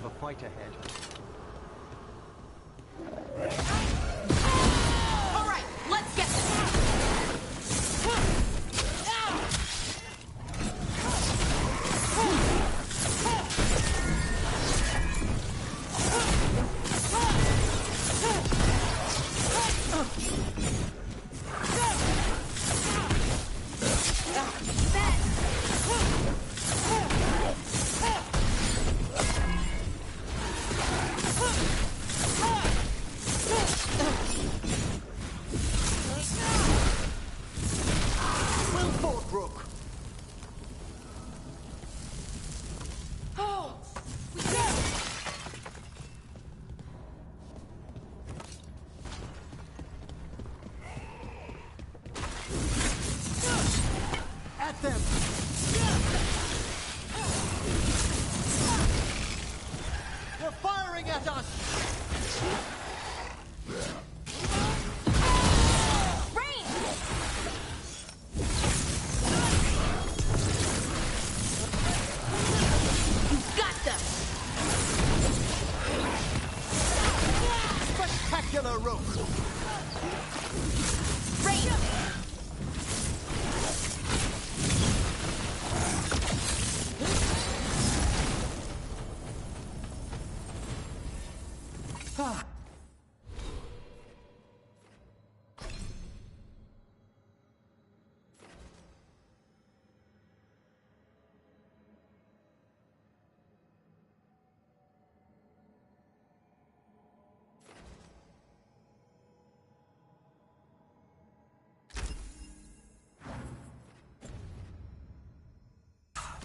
of a fight ahead. All right, let's get this.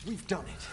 We've done it.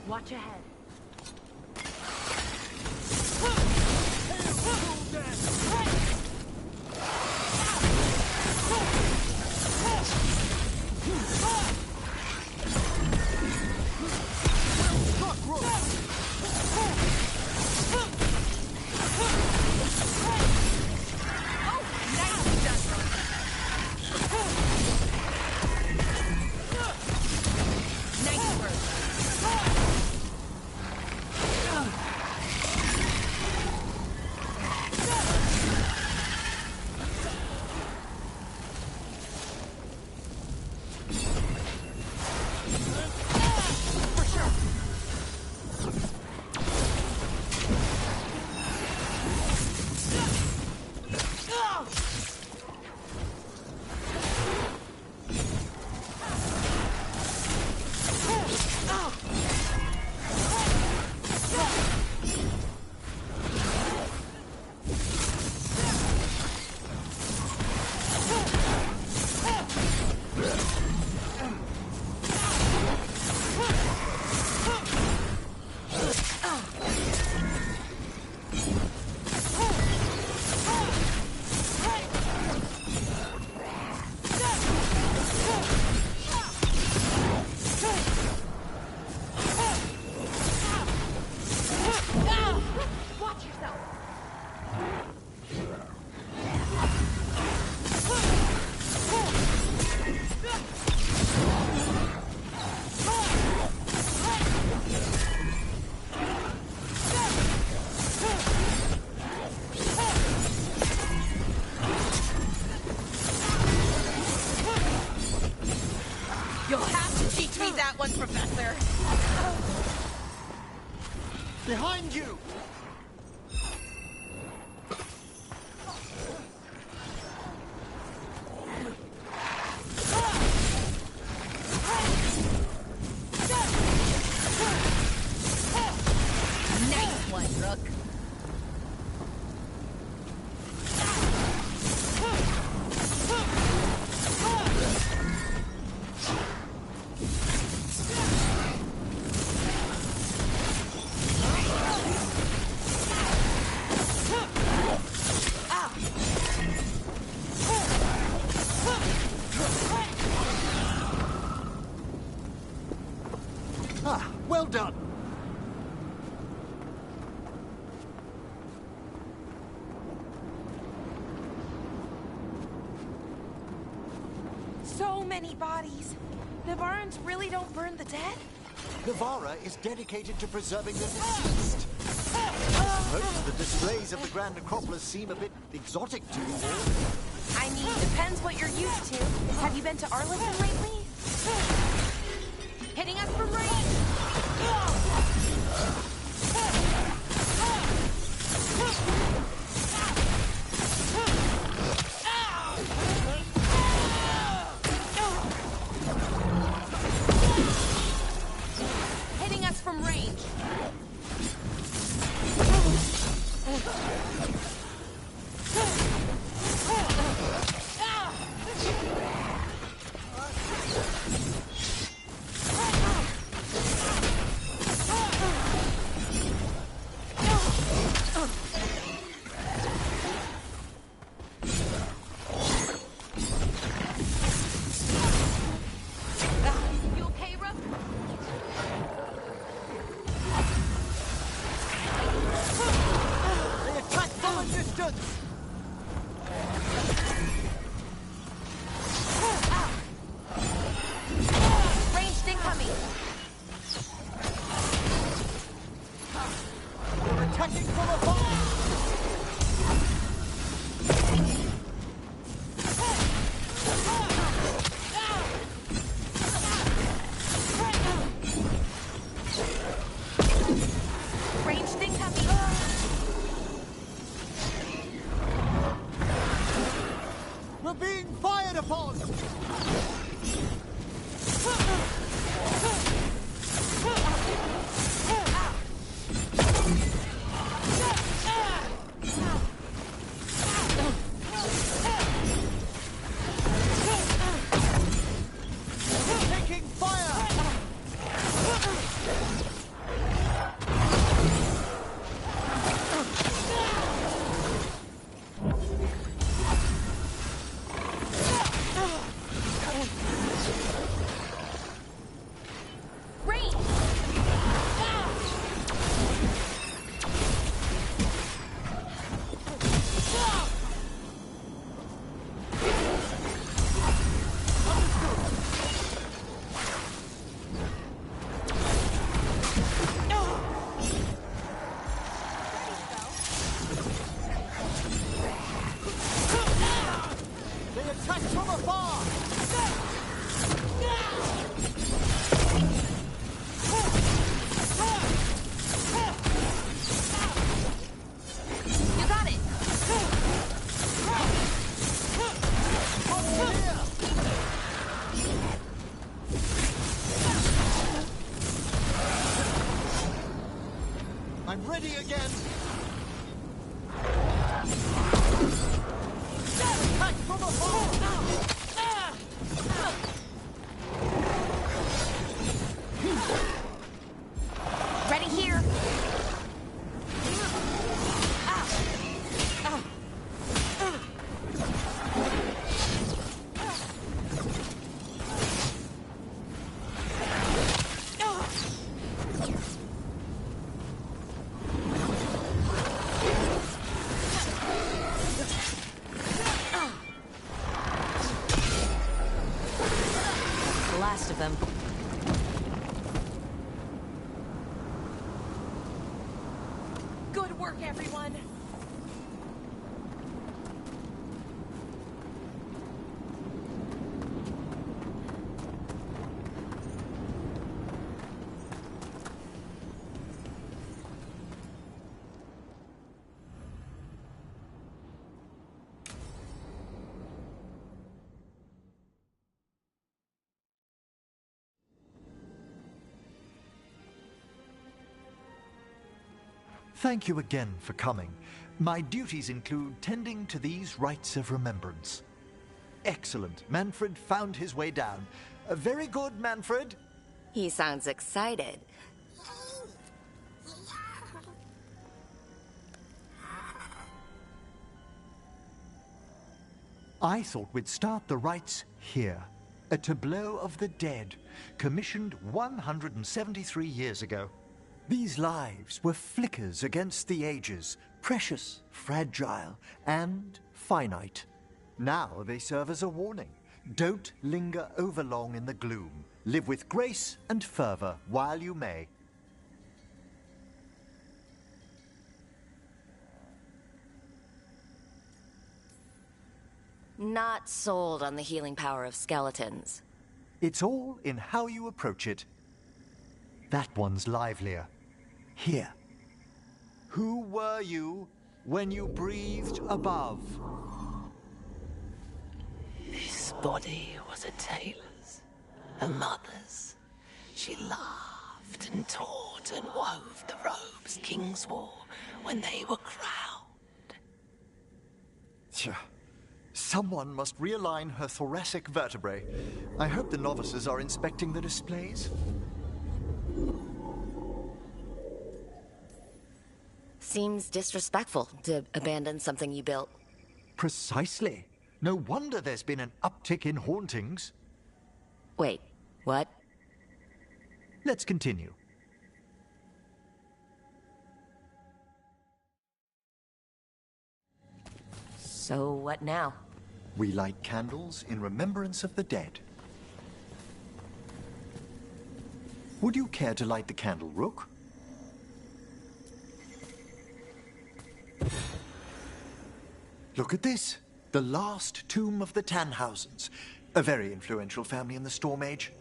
Watch ahead. that one, Professor. Behind you! Nice one, Rook. Ah, well done. So many bodies. Navarans really don't burn the dead? Navarra is dedicated to preserving the deceased. Perhaps the displays of the Grand Necropolis seem a bit exotic to you all. I mean, depends what you're used to. Have you been to Arlington lately? Hitting us from range. Hitting us from range. You okay, Rook? They attack from a distance! Ranged incoming. They're attacking from afar! Ranged incoming. We're being fired upon! Taking fire! Range. They attack from afar! You got it. Over here! I'm ready again! Attack from afar! Ready here. The last of them. Good work, everyone. Thank you again for coming. My duties include tending to these rites of remembrance. Excellent. Manfred found his way down. Very good, Manfred. He sounds excited. I thought we'd start the rites here. A tableau of the dead, commissioned 173 years ago. These lives were flickers against the ages, precious, fragile, and finite. Now they serve as a warning. Don't linger overlong in the gloom. Live with grace and fervor while you may. Not sold on the healing power of skeletons. It's all in how you approach it. That one's livelier. Here. Who were you when you breathed above? This body was a tailor's, a mother's. She laughed and taught and wove the robes kings wore when they were crowned. Tja. Someone must realign her thoracic vertebrae. I hope the novices are inspecting the displays. Seems disrespectful to abandon something you built. Precisely. No wonder there's been an uptick in hauntings. Wait, what? Let's continue. So what now? We light candles in remembrance of the dead. Would you care to light the candle, Rook? Look at this. The last tomb of the Tannhausens. A very influential family in the Storm Age.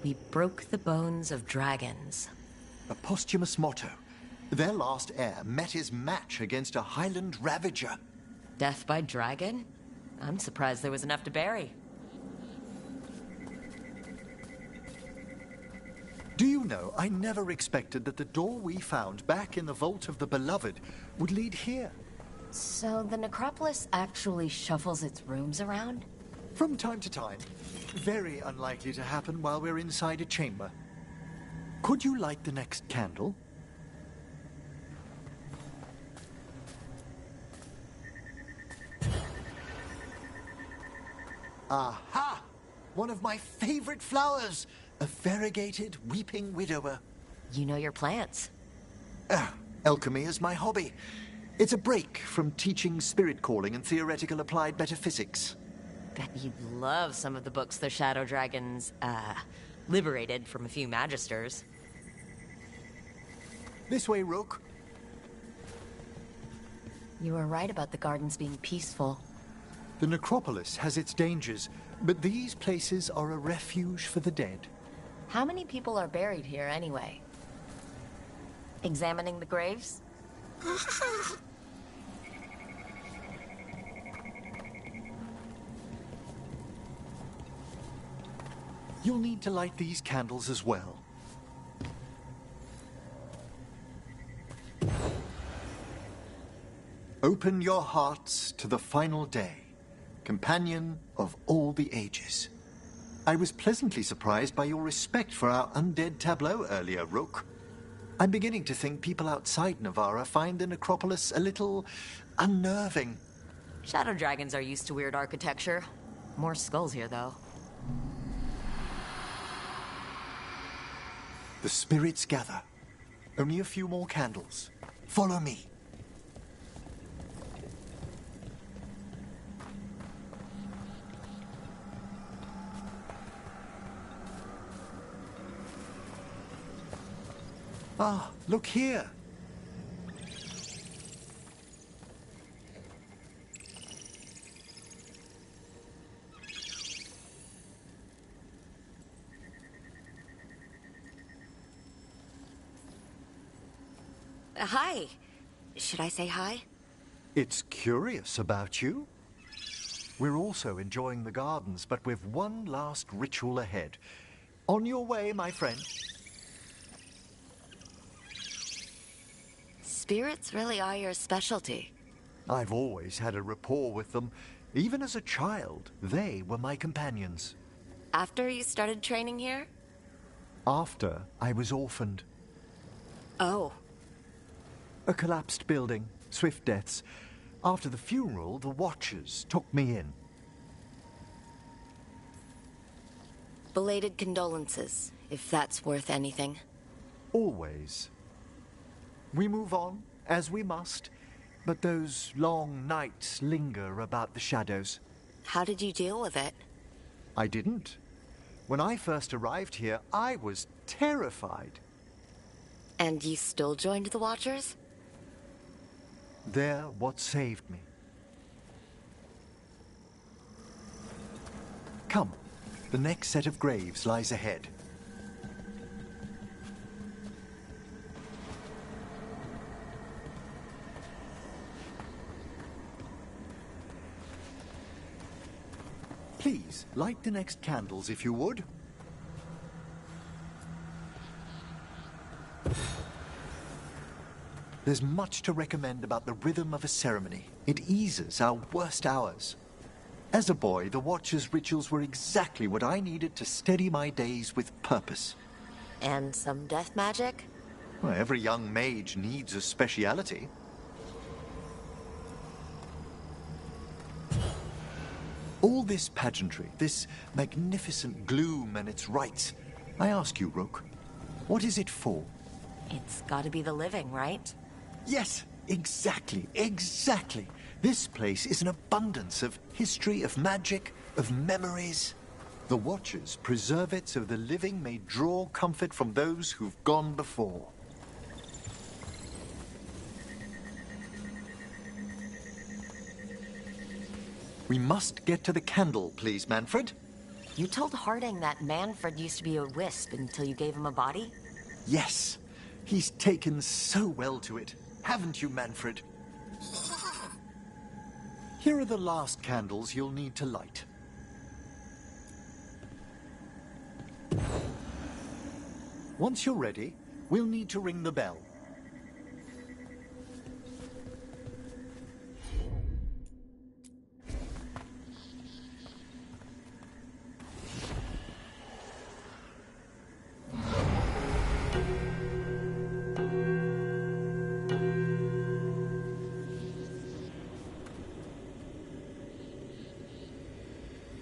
We broke the bones of dragons. A posthumous motto. Their last heir met his match against a Highland Ravager. Death by dragon? I'm surprised there was enough to bury. Do you know, I never expected that the door we found back in the Vault of the Beloved would lead here. So the necropolis actually shuffles its rooms around? From time to time. Very unlikely to happen while we're inside a chamber. Could you light the next candle? Aha! One of my favorite flowers! A variegated weeping widower. You know your plants. Alchemy is my hobby. It's a break from teaching spirit calling and theoretical applied metaphysics. Bet you'd love some of the books the Shadow Dragons, liberated from a few magisters. This way, Rook. You were right about the gardens being peaceful. The necropolis has its dangers, but these places are a refuge for the dead. How many people are buried here anyway? Examining the graves? You'll need to light these candles as well. Open your hearts to the final day, companion of all the ages. I was pleasantly surprised by your respect for our undead tableau earlier, Rook. I'm beginning to think people outside Navarra find the necropolis a little unnerving. Shadow Dragons are used to weird architecture. More skulls here, though. The spirits gather. Only a few more candles. Follow me. Ah, look here. Hi. Should I say hi? It's curious about you. We're also enjoying the gardens, but we've one last ritual ahead. On your way, my friend. spirits really are your specialty. I've always had a rapport with them. Even as a child, they were my companions. After you started training here? After I was orphaned. Oh. A collapsed building, swift deaths. After the funeral, the Watchers took me in. Belated condolences, if that's worth anything. Always. We move on, as we must, but those long nights linger about the shadows. How did you deal with it? I didn't. When I first arrived here, I was terrified. And you still joined the Watchers? They're what saved me. Come, the next set of graves lies ahead. Please, light the next candles if you would. There's much to recommend about the rhythm of a ceremony. It eases our worst hours. As a boy, the Watcher's rituals were exactly what I needed to steady my days with purpose. And some death magic? Well, every young mage needs a speciality. All this pageantry, this magnificent gloom and its rites, I ask you, Rook, what is it for? It's gotta be the living, right? Yes, exactly, exactly. This place is an abundance of history, of magic, of memories. The Watchers preserve it so the living may draw comfort from those who've gone before. We must get to the candle, please, Manfred. You told Harding that Manfred used to be a wisp until you gave him a body? Yes, he's taken so well to it. Haven't you, Manfred? Here are the last candles you'll need to light. Once you're ready, we'll need to ring the bell.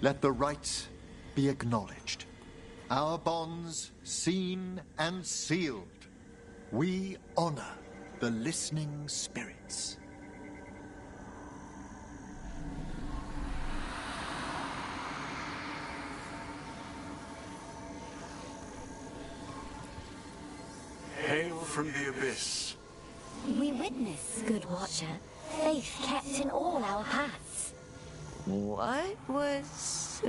Let the rites be acknowledged. Our bonds seen and sealed. We honor the listening spirits. Hail from the abyss. We witness, good Watcher, faith kept in all our paths. What was...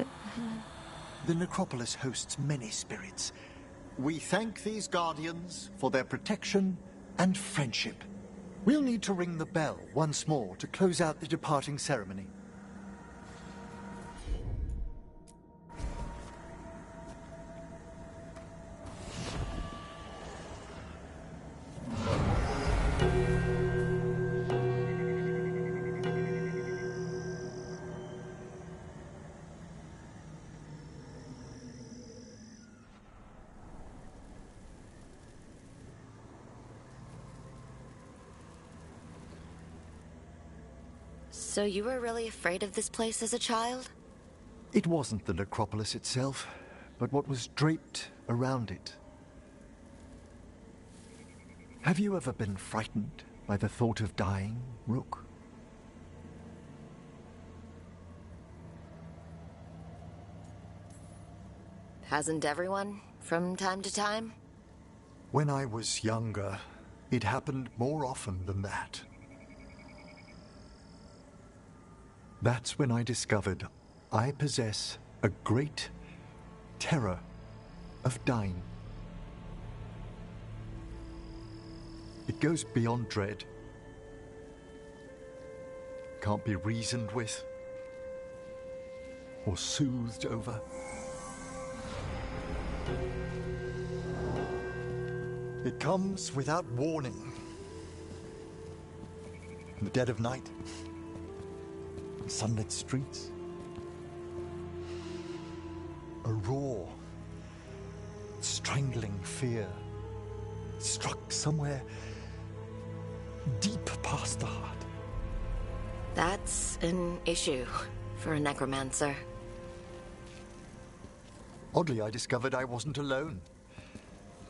The necropolis hosts many spirits. We thank these guardians for their protection and friendship. We'll need to ring the bell once more to close out the departing ceremony. So you were really afraid of this place as a child? It wasn't the necropolis itself, but what was draped around it. Have you ever been frightened by the thought of dying, Rook? Hasn't everyone, from time to time? When I was younger, it happened more often than that. That's when I discovered I possess a great terror of dying. It goes beyond dread. Can't be reasoned with or soothed over. It comes without warning. in the dead of night, sunlit streets. A raw, strangling fear struck somewhere deep past the heart. That's an issue for a necromancer. Oddly, I discovered I wasn't alone.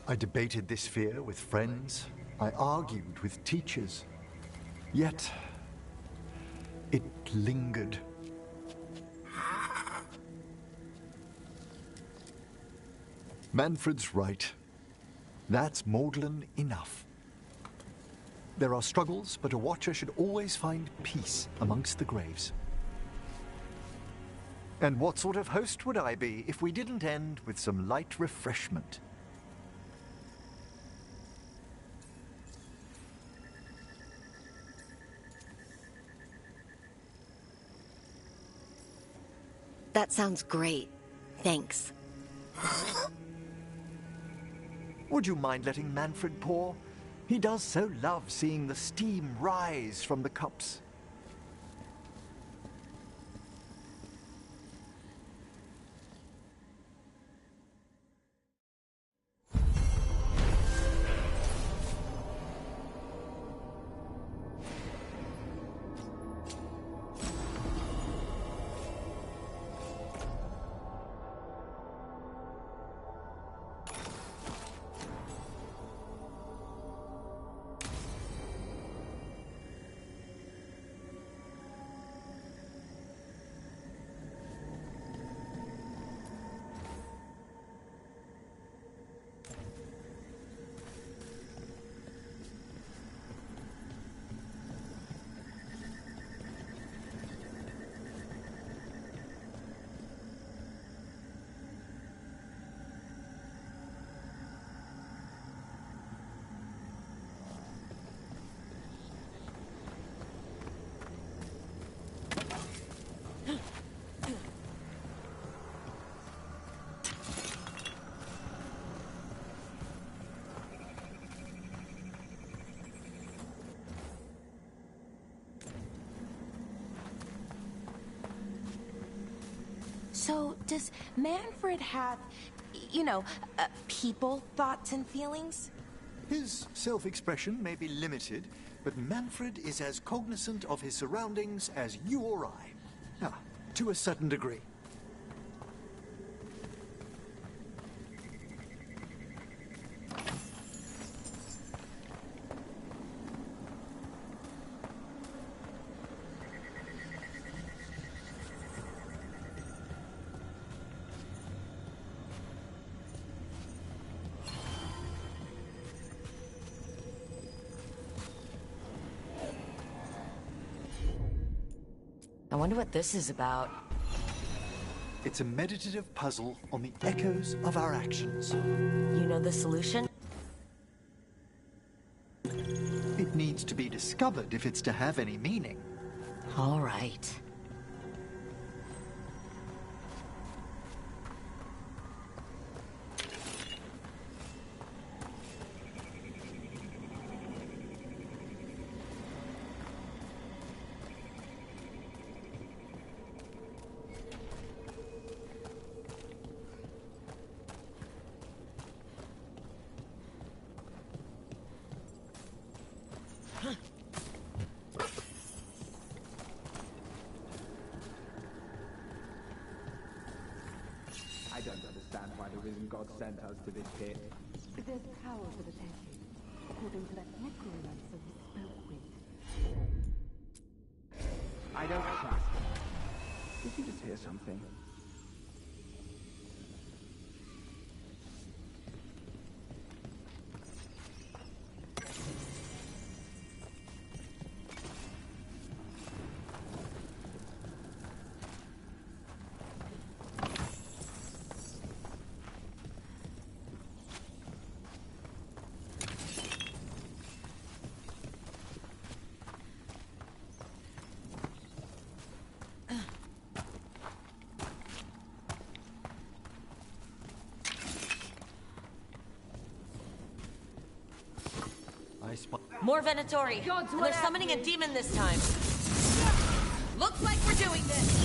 I debated this fear with friends. I argued with teachers. Yet, it lingered. Manfred's right. That's maudlin enough. There are struggles, but a watcher should always find peace amongst the graves. And what sort of host would I be if we didn't end with some light refreshment? That sounds great. Thanks. Would you mind letting Manfred pour? He does so love seeing the steam rise from the cups. So, does Manfred have, people, thoughts, and feelings? His self-expression may be limited, but Manfred is as cognizant of his surroundings as you or I. Ah, to a certain degree. I wonder what this is about. It's a meditative puzzle on the echoes of our actions. You know the solution? It needs to be discovered if it's to have any meaning. All right. I don't understand why the Risen God sent us to this pit. There's power for the taking, according to that necromancer we spoke with. I don't trust him. Did you just hear something? More Venatori. And they're summoning a demon this time. Looks like we're doing this.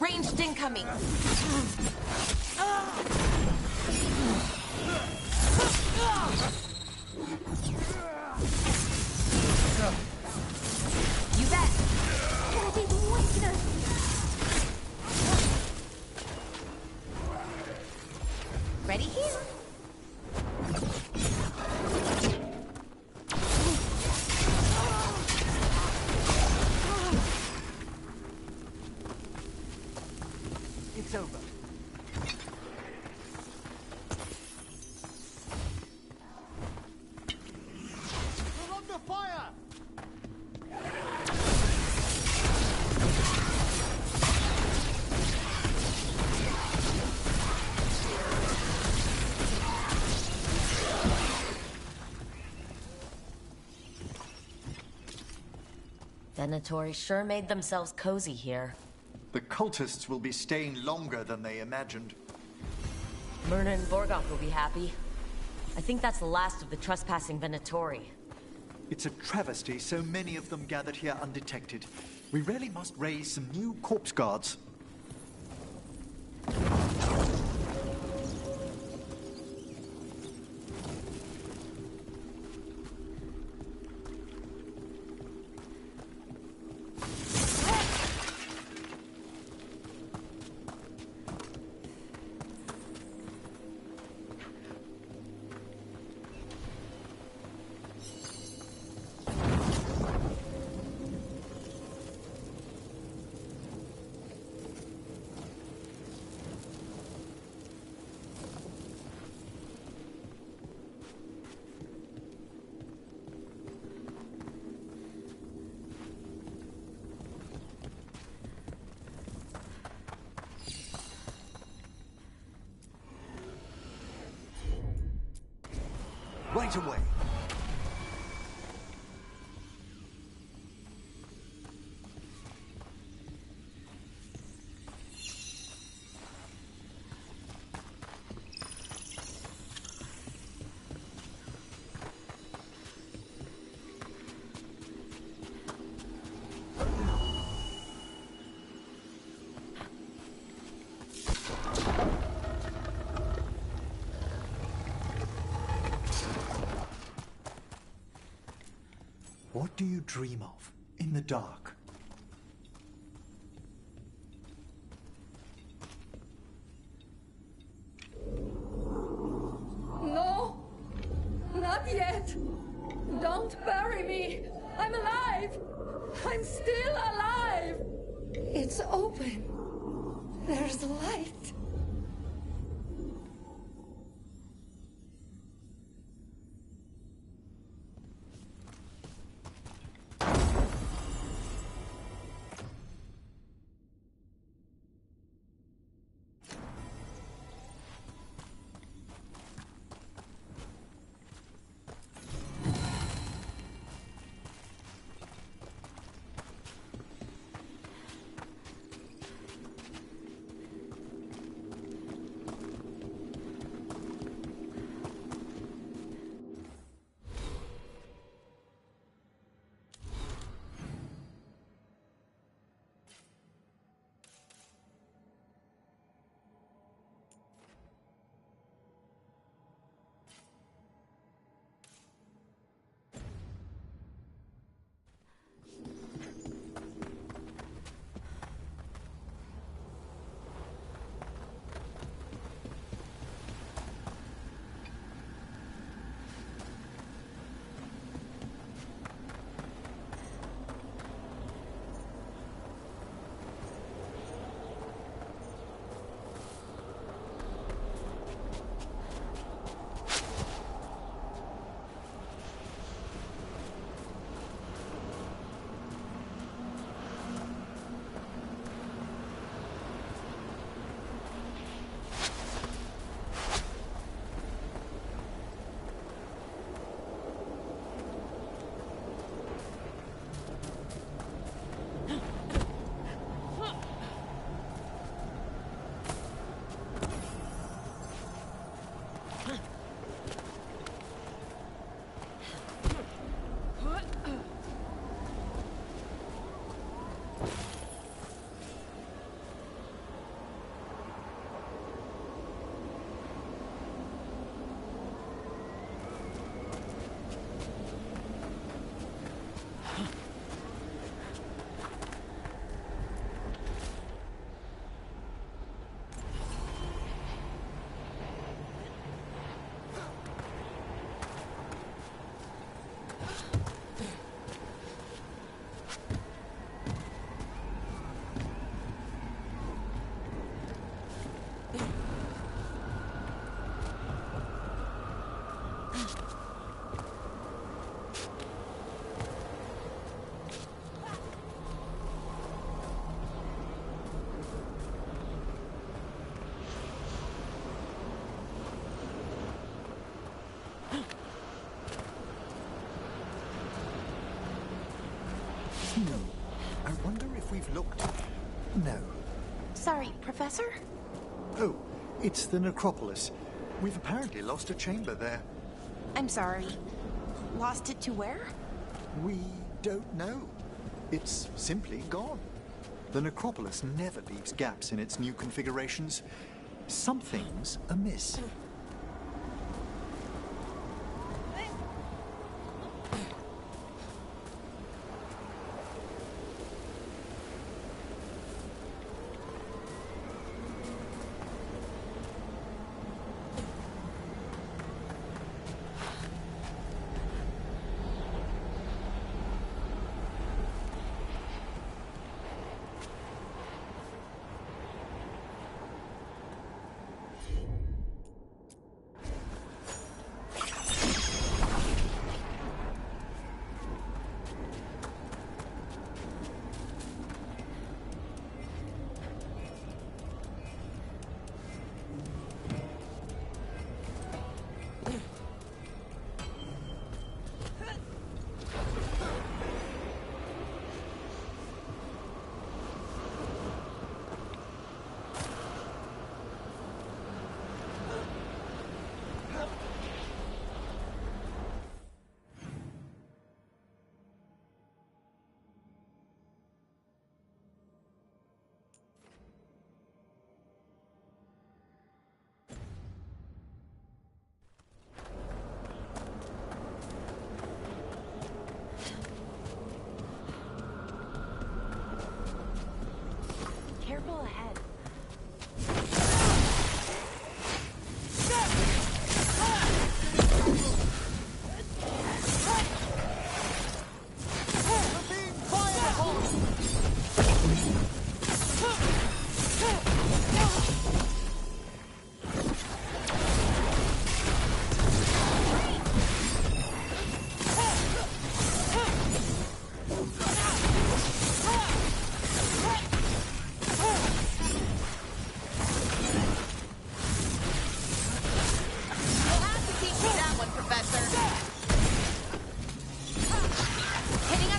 Ranged incoming. You bet. Ready here. It's over. We're under fire! Venatori sure made themselves cozy here. The cultists will be staying longer than they imagined. Myrna and Vorgoth will be happy. I think that's the last of the trespassing Venatori. It's a travesty so many of them gathered here undetected. We really must raise some new corpse guards. Right away. What do you dream of in the dark? No! Not yet! Don't bury me! I'm alive! I'm still alive! It's open. There's light. I wonder if we've looked... No. Sorry, Professor? Oh, it's the necropolis. We've apparently lost a chamber there. I'm sorry. Lost it to where? We don't know. It's simply gone. The necropolis never leaves gaps in its new configurations. Something's amiss.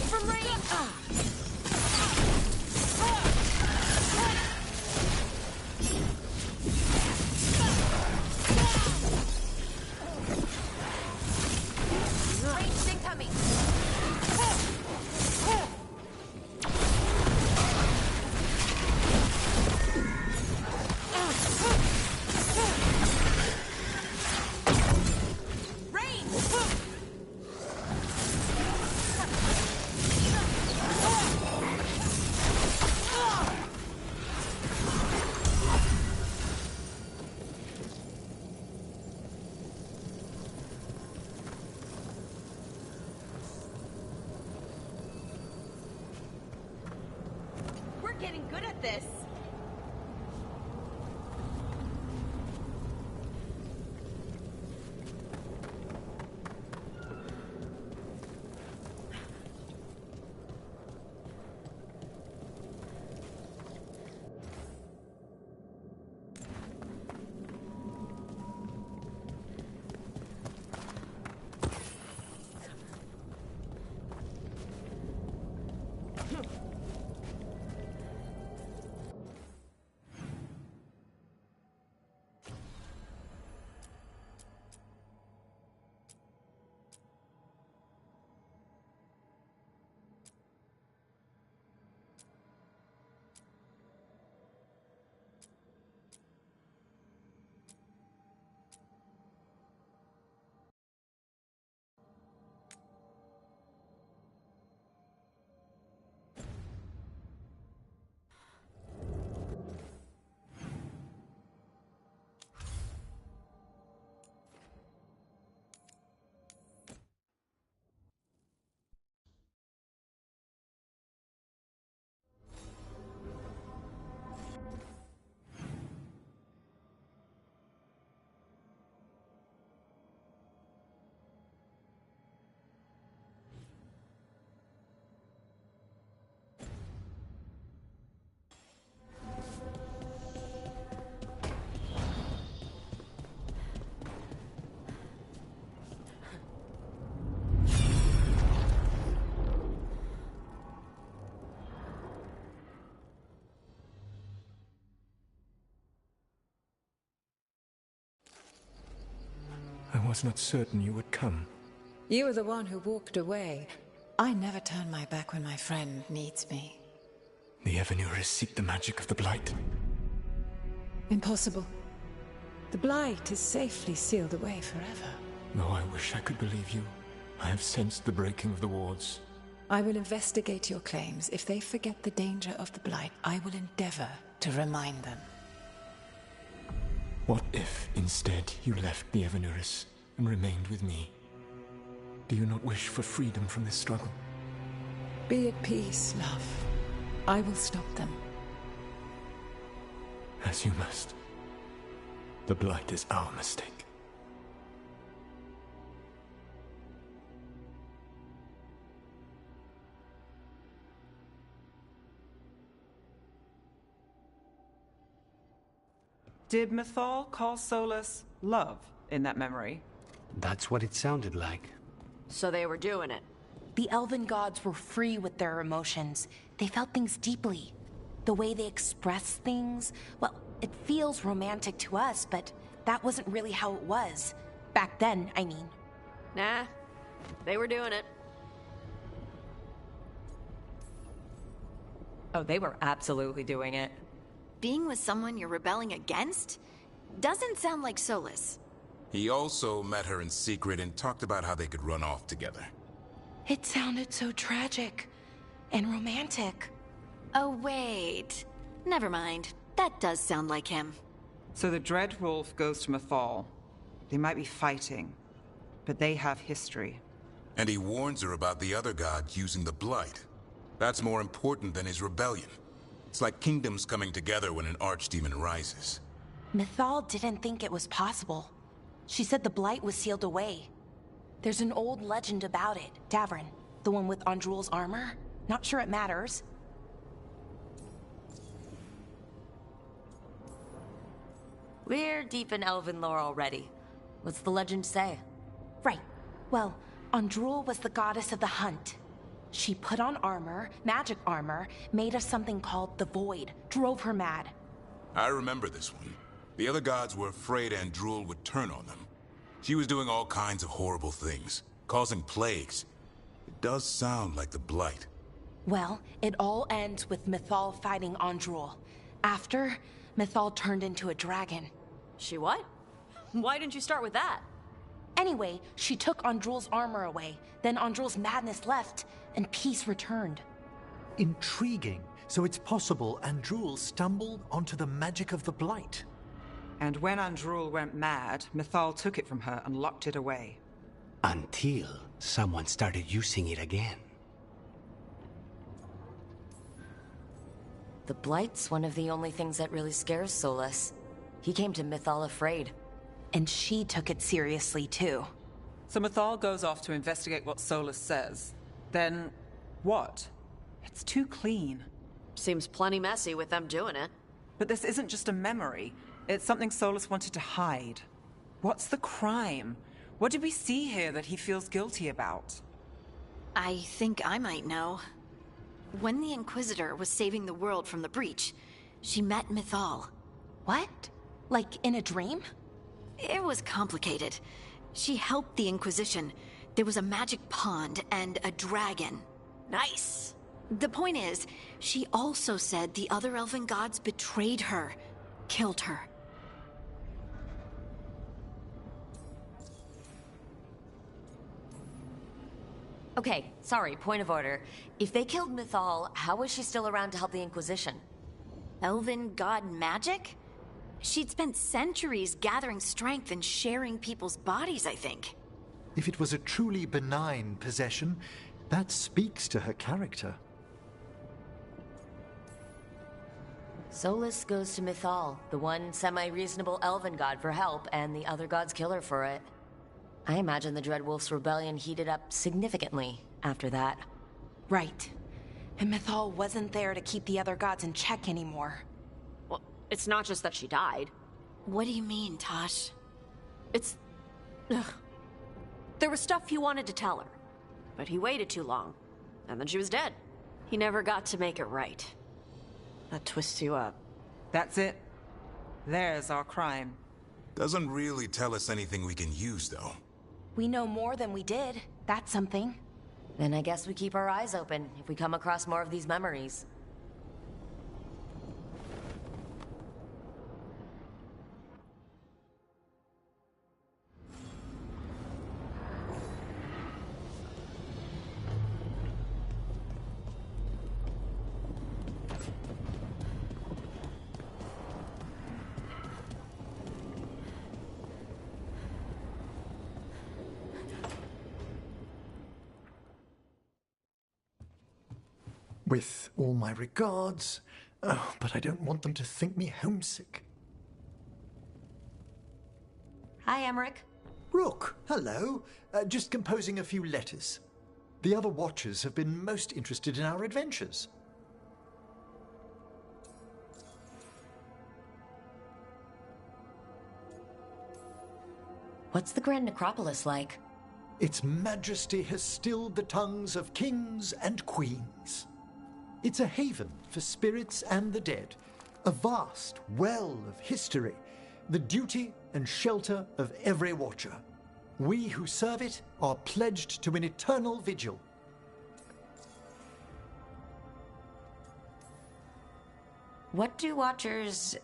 from range! Ranged incoming! We're getting good at this. I was not certain you would come. You were the one who walked away. I never turn my back when my friend needs me. The Evanurus seek the magic of the Blight. Impossible. The Blight is safely sealed away forever. Though I wish I could believe you. I have sensed the breaking of the wards. I will investigate your claims. If they forget the danger of the Blight, I will endeavor to remind them. What if, instead, you left the Evanurus and remained with me? Do you not wish for freedom from this struggle? Be at peace, love. I will stop them. As you must. The Blight is our mistake. Did Mythal call Solus love in that memory? That's what it sounded like. So they were doing it. The elven gods were free with their emotions. They felt things deeply. The way they express things, well, it feels romantic to us, but that wasn't really how it was. Back then, I mean. Nah, they were doing it. Oh, they were absolutely doing it. Being with someone you're rebelling against? Doesn't sound like Solus. He also met her in secret and talked about how they could run off together. It sounded so tragic and romantic. Oh, wait. Never mind. That does sound like him. So the Dreadwolf goes to Mythal. They might be fighting, but they have history. And he warns her about the other gods using the Blight. That's more important than his rebellion. It's like kingdoms coming together when an archdemon rises. Mythal didn't think it was possible. She said the Blight was sealed away. There's an old legend about it. Davrin, the one with Andrul's armor. Not sure it matters. We're deep in elven lore already. What's the legend say? Right. Well, Andrul was the goddess of the hunt. She put on armor, magic armor, made us something called the Void, drove her mad. I remember this one. The other gods were afraid Andrul would turn on them. She was doing all kinds of horrible things, causing plagues. It does sound like the Blight. Well, it all ends with Mythal fighting Andrul. After, Mythal turned into a dragon. She what? Why didn't you start with that? Anyway, she took Andrul's armor away, then Andrul's madness left, and peace returned. Intriguing. So it's possible Andrul stumbled onto the magic of the Blight. And when Andrul went mad, Mythal took it from her and locked it away. Until someone started using it again. The Blight's one of the only things that really scares Solus. He came to Mythal afraid. And she took it seriously, too. So Mythal goes off to investigate what Solus says. Then, what? It's too clean. Seems plenty messy with them doing it. But this isn't just a memory. It's something Solus wanted to hide. What's the crime? What did we see here that he feels guilty about? I think I might know. When the Inquisitor was saving the world from the breach, she met Mythal. What? Like in a dream? It was complicated. She helped the Inquisition. There was a magic pond and a dragon. Nice! The point is, she also said the other elven gods betrayed her, killed her. Okay, sorry, point of order. If they killed Mythal, how was she still around to help the Inquisition? Elven god magic? She'd spent centuries gathering strength and sharing people's bodies, I think. If it was a truly benign possession, that speaks to her character. Solus goes to Mythal, the one semi-reasonable elven god, for help, and the other gods kill her for it. I imagine the Dreadwolf's rebellion heated up significantly after that. Right. And Mythal wasn't there to keep the other gods in check anymore. Well, it's not just that she died. What do you mean, Tosh? It's... Ugh. There was stuff he wanted to tell her, but he waited too long, and then she was dead. He never got to make it right. That twists you up. That's it. There's our crime. Doesn't really tell us anything we can use, though. We know more than we did. That's something. Then I guess we keep our eyes open if we come across more of these memories. With all my regards. Oh, but I don't want them to think me homesick. Hi, Emmerich. Rook, hello. Just composing a few letters. The other Watchers have been most interested in our adventures. What's the Grand Necropolis like? Its majesty has stilled the tongues of kings and queens. It's a haven for spirits and the dead, a vast well of history, the duty and shelter of every Watcher. We who serve it are pledged to an eternal vigil. What do Watchers,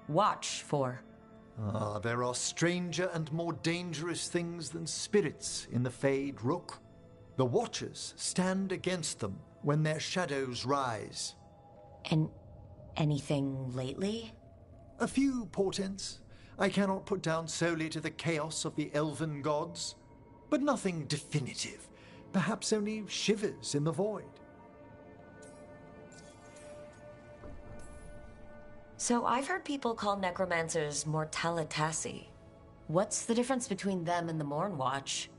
watch for? There are stranger and more dangerous things than spirits in the Fade, Rook. The Watchers stand against them when their shadows rise. And anything lately? A few portents. I cannot put down solely to the chaos of the elven gods, but nothing definitive. Perhaps only shivers in the void. So I've heard people call necromancers mortalitasi. What's the difference between them and the Morn Watch?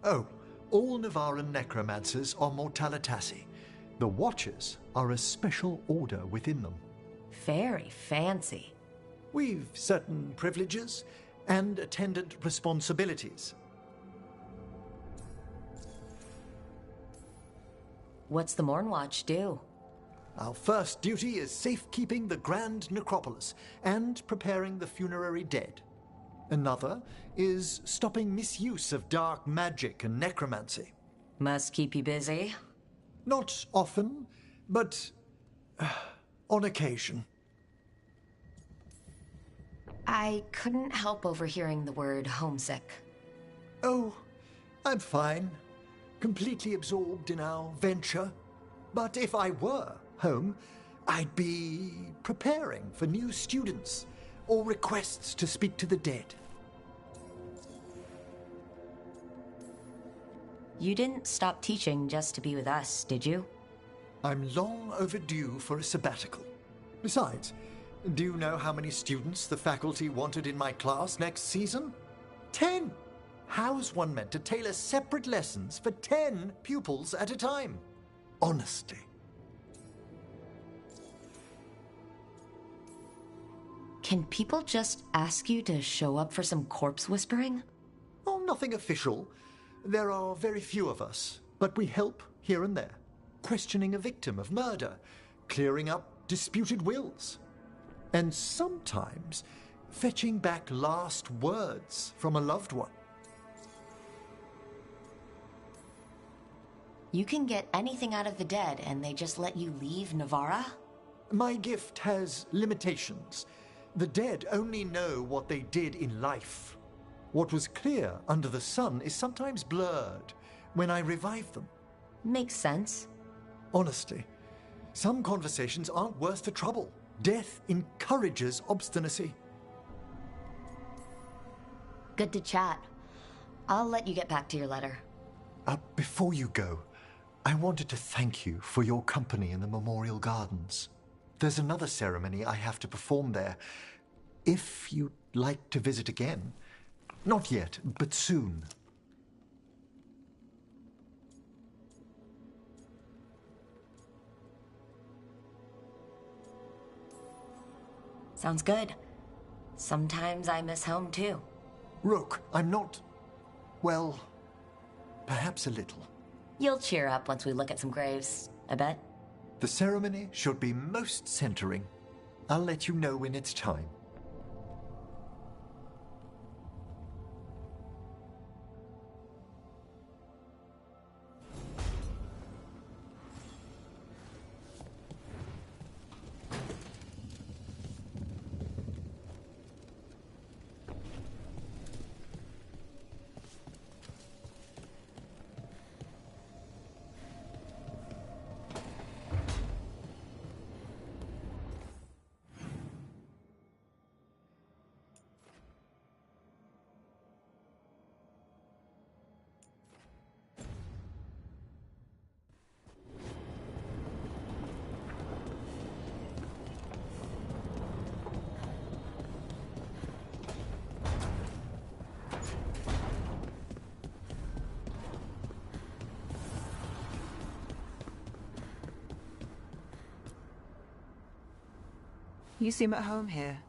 Oh, all Navaran necromancers are mortalitasi. The Watchers are a special order within them. Very fancy. We've certain privileges and attendant responsibilities. What's the Mornwatch do? Our first duty is safekeeping the Grand Necropolis and preparing the funerary dead. Another is stopping misuse of dark magic and necromancy. Must keep you busy? Not often, but on occasion. I couldn't help overhearing the word homesick. Oh, I'm fine. Completely absorbed in our venture. But if I were home, I'd be preparing for new students or requests to speak to the dead. You didn't stop teaching just to be with us, did you? I'm long overdue for a sabbatical. Besides, do you know how many students the faculty wanted in my class next season? 10! How's one meant to tailor separate lessons for 10 pupils at a time? Honestly. Can people just ask you to show up for some corpse whispering? Oh, nothing official. There are very few of us, but we help here and there. Questioning a victim of murder, clearing up disputed wills, and sometimes fetching back last words from a loved one. You can get anything out of the dead and they just let you leave Navarra? My gift has limitations. The dead only know what they did in life. What was clear under the sun is sometimes blurred when I revive them. Makes sense. Honestly, some conversations aren't worth the trouble. Death encourages obstinacy. Good to chat. I'll let you get back to your letter. Before you go, I wanted to thank you for your company in the Memorial Gardens. There's another ceremony I have to perform there. If you'd like to visit again. Not yet, but soon. Sounds good. Sometimes I miss home too. Rook, I'm not... well, perhaps a little. You'll cheer up once we look at some graves, I bet. The ceremony should be most centering. I'll let you know when it's time. You seem at home here.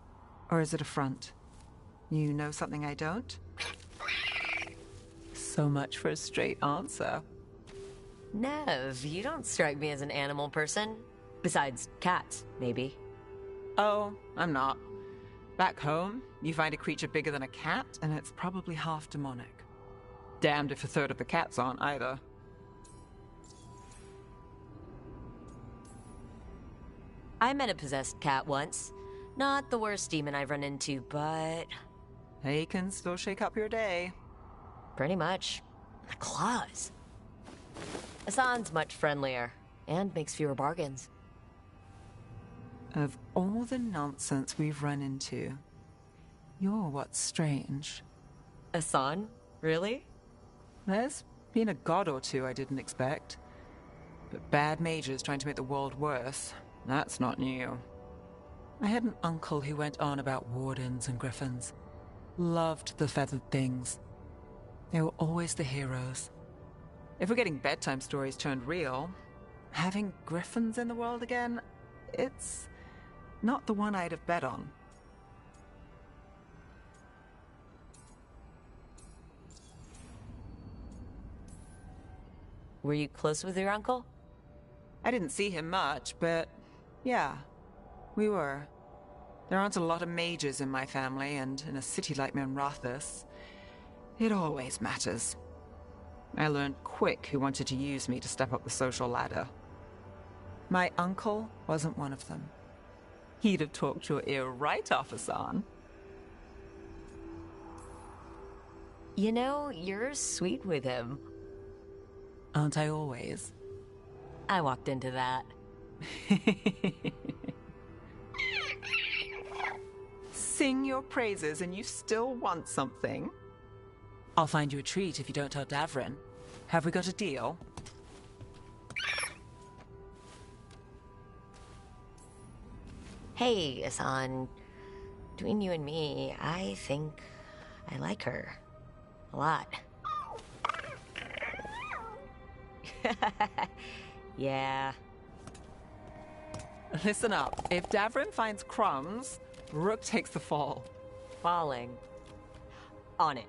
Or is it a front? You know something I don't? So much for a straight answer. Nev, you don't strike me as an animal person. Besides cats, maybe. Oh, I'm not. Back home, you find a creature bigger than a cat, and it's probably half demonic. Damned if a third of the cats aren't either. I met a possessed cat once. Not the worst demon I've run into, but... They can still shake up your day. Pretty much. The claws. Hassan's much friendlier, and makes fewer bargains. Of all the nonsense we've run into, you're what's strange. Hassan? Really? There's been a god or two I didn't expect. But bad mages trying to make the world worse, that's not new. I had an uncle who went on about wardens and griffins. Loved the feathered things. They were always the heroes. If we're getting bedtime stories turned real, having griffins in the world again, it's not the one I'd have bet on. Were you close with your uncle? I didn't see him much, but yeah, we were. There aren't a lot of mages in my family, and in a city like Minrathous, it always matters. I learned quick who wanted to use me to step up the social ladder. My uncle wasn't one of them. He'd have talked your ear right off, Hassan. You know, you're sweet with him. Aren't I always? I walked into that. Sing your praises and you still want something? I'll find you a treat if you don't tell Davrin. Have we got a deal? Hey, Hassan. Between you and me, I think I like her. A lot. Yeah. Listen up. If Davrin finds crumbs, Rook takes the fall. Falling. On it.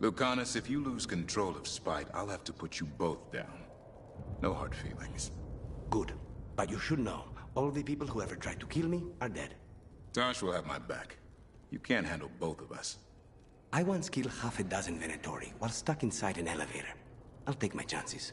Lucanus, if you lose control of Spite, I'll have to put you both down. No hard feelings. Good. But you should know, all the people who ever tried to kill me are dead. Tosh will have my back. You can't handle both of us. I once killed half a dozen Venatori while stuck inside an elevator. I'll take my chances.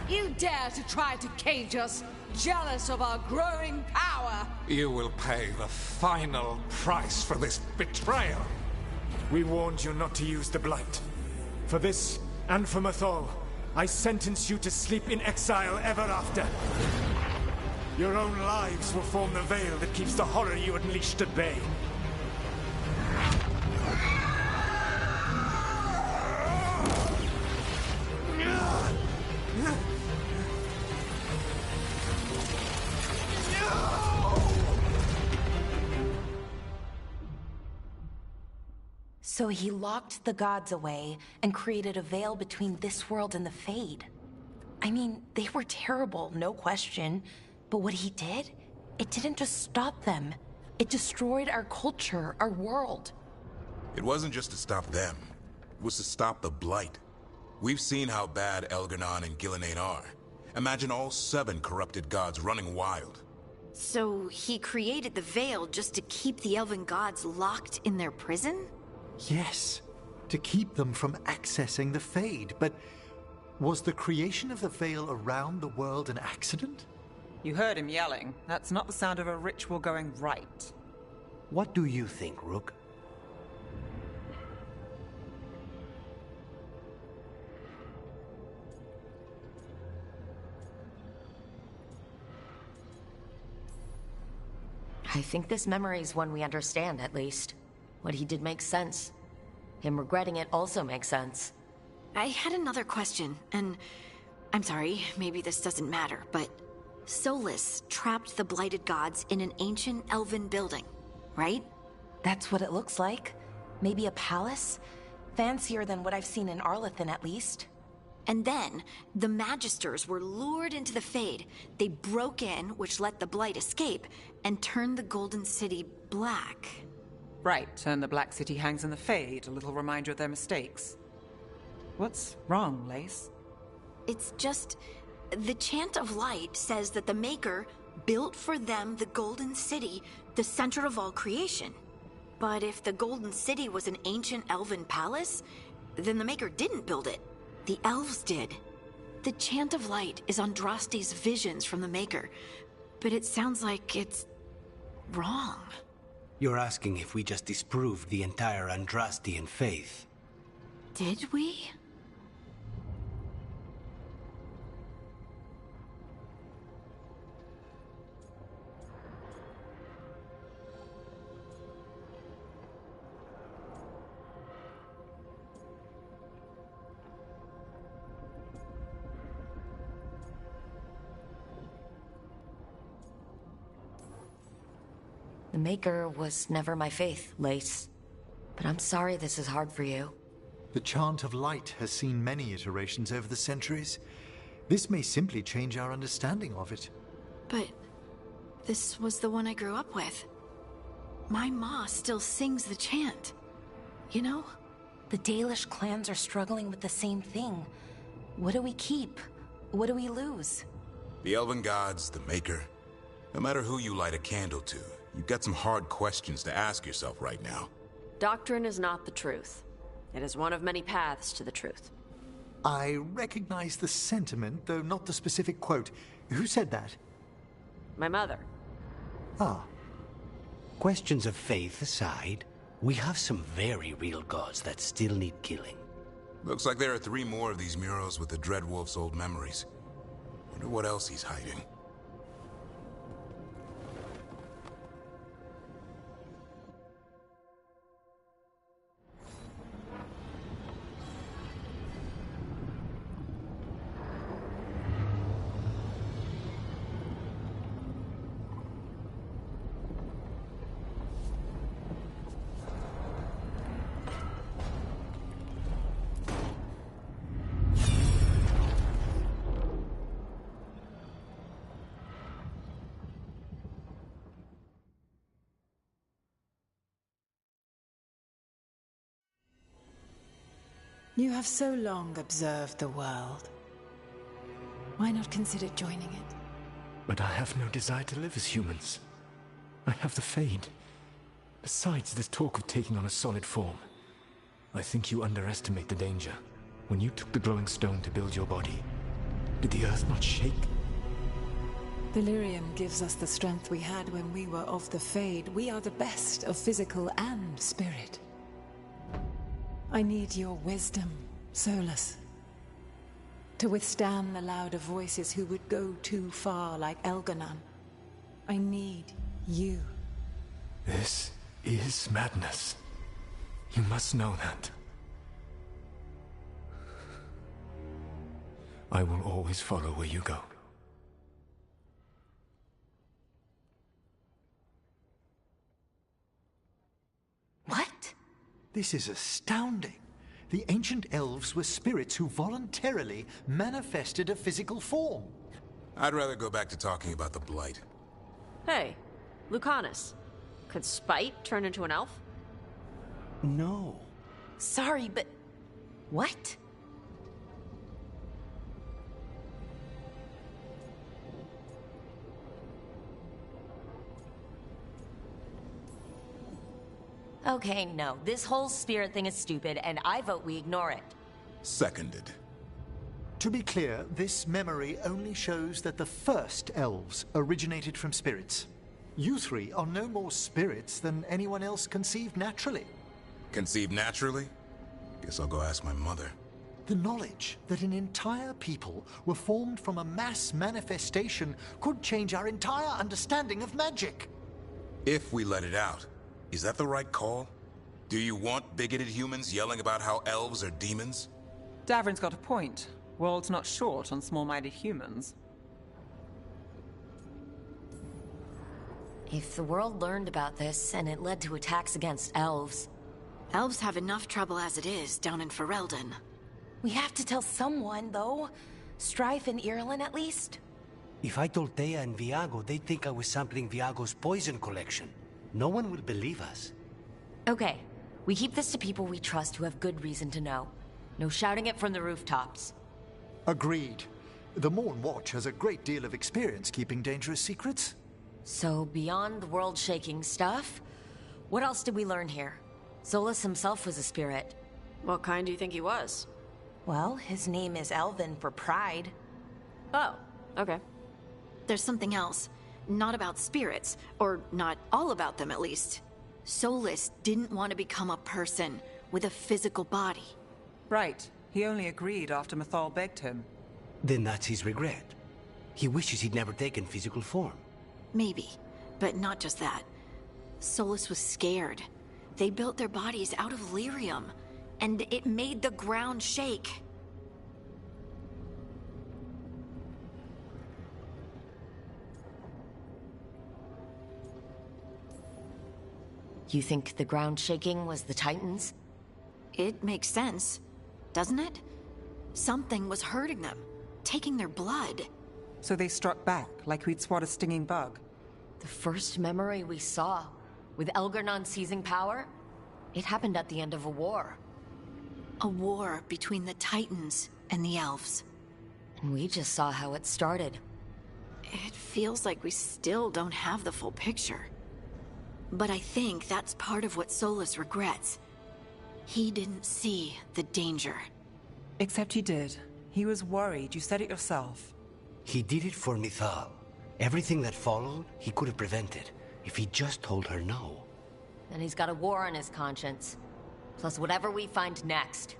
You dare to try to cage us, jealous of our growing power! You will pay the final price for this betrayal. We warned you not to use the Blight. For this, and for Mathol, I sentence you to sleep in exile ever after. Your own lives will form the veil that keeps the horror you unleashed at bay. So he locked the gods away and created a veil between this world and the Fade. I mean, they were terrible, no question. But what he did, it didn't just stop them. It destroyed our culture, our world. It wasn't just to stop them. It was to stop the Blight. We've seen how bad Elgar'nan and Gillenane are. Imagine all 7 corrupted gods running wild. So he created the Veil just to keep the elven gods locked in their prison? Yes, to keep them from accessing the Fade, but was the creation of the Veil around the world an accident? You heard him yelling. That's not the sound of a ritual going right. What do you think, Rook? I think this memory is one we understand, at least. What he did makes sense. Him regretting it also makes sense. I had another question, and I'm sorry, maybe this doesn't matter, but Solus trapped the blighted gods in an ancient elven building, right? That's what it looks like. Maybe a palace? Fancier than what I've seen in Arlethan, at least. And then, the Magisters were lured into the Fade. They broke in, which let the Blight escape, and turned the Golden City black. Right, and the Black City hangs in the Fade, a little reminder of their mistakes. What's wrong, Lace? It's just... the Chant of Light says that the Maker built for them the Golden City, the center of all creation. But if the Golden City was an ancient elven palace, then the Maker didn't build it. The elves did. The Chant of Light is Andraste's visions from the Maker, but it sounds like it's wrong. You're asking if we just disproved the entire Andrastian faith. Did we? The Maker was never my faith, Lace. But I'm sorry this is hard for you. The Chant of Light has seen many iterations over the centuries. This may simply change our understanding of it. But this was the one I grew up with. My ma still sings the chant. You know? The Dalish clans are struggling with the same thing. What do we keep? What do we lose? The Elven Gods, the Maker. No matter who you light a candle to, you've got some hard questions to ask yourself right now. Doctrine is not the truth. It is one of many paths to the truth. I recognize the sentiment, though not the specific quote. Who said that? My mother. Ah. Questions of faith aside, we have some very real gods that still need killing. Looks like there are 3 more of these murals with the Dreadwolf's old memories. Wonder what else he's hiding. You have so long observed the world. Why not consider joining it? But I have no desire to live as humans. I have the Fade. Besides, this talk of taking on a solid form. I think you underestimate the danger. When you took the glowing stone to build your body, did the earth not shake? Delirium gives us the strength we had when we were of the Fade. We are the best of physical and spirit. I need your wisdom, Solus. To withstand the louder voices who would go too far like Elganon. I need you. This is madness. You must know that. I will always follow where you go. What? This is astounding. The ancient elves were spirits who voluntarily manifested a physical form. I'd rather go back to talking about the Blight. Hey, Lucanus. Could Spite turn into an elf? No. Sorry, but... what? Okay, no. This whole spirit thing is stupid, and I vote we ignore it. Seconded. To be clear, this memory only shows that the first elves originated from spirits. You 3 are no more spirits than anyone else conceived naturally. Conceived naturally? Guess I'll go ask my mother. The knowledge that an entire people were formed from a mass manifestation could change our entire understanding of magic. If we let it out, is that the right call? Do you want bigoted humans yelling about how elves are demons? Davrin's got a point. World's not short on small-minded humans. If the world learned about this, and it led to attacks against elves... Elves have enough trouble as it is down in Ferelden. We have to tell someone, though. Strife and Irulan, at least. If I told Thea and Viago, they'd think I was sampling Viago's poison collection. No one will believe us. Okay, we keep this to people we trust who have good reason to know. No shouting it from the rooftops. Agreed. The Morn Watch has a great deal of experience keeping dangerous secrets. So, beyond the world-shaking stuff, what else did we learn here? Solus himself was a spirit. What kind do you think he was? Well, his name is Elven for pride. Oh, okay. There's something else. not about spirits, or not all about them at least. Solus didn't want to become a person with a physical body. Right. He only agreed after Mythal begged him. Then that's his regret. He wishes he'd never taken physical form. Maybe, but not just that. Solus was scared. They built their bodies out of lyrium, and it made the ground shake. You think the ground shaking was the Titans? It makes sense, doesn't it? Something was hurting them, taking their blood. So they struck back, like we'd swat a stinging bug. The first memory we saw, with Elgarnon seizing power, it happened at the end of a war. A war between the Titans and the Elves. And we just saw how it started. It feels like we still don't have the full picture. But I think that's part of what Solus regrets. He didn't see the danger. Except he did. He was worried, you said it yourself. He did it for Mythal. Everything that followed, he could have prevented, if he just told her no. And he's got a war on his conscience. Plus whatever we find next.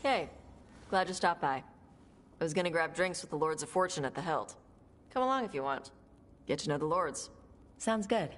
Hey, glad you stopped by. I was gonna grab drinks with the Lords of Fortune at the Hilt. Come along if you want. Get to know the Lords. Sounds good.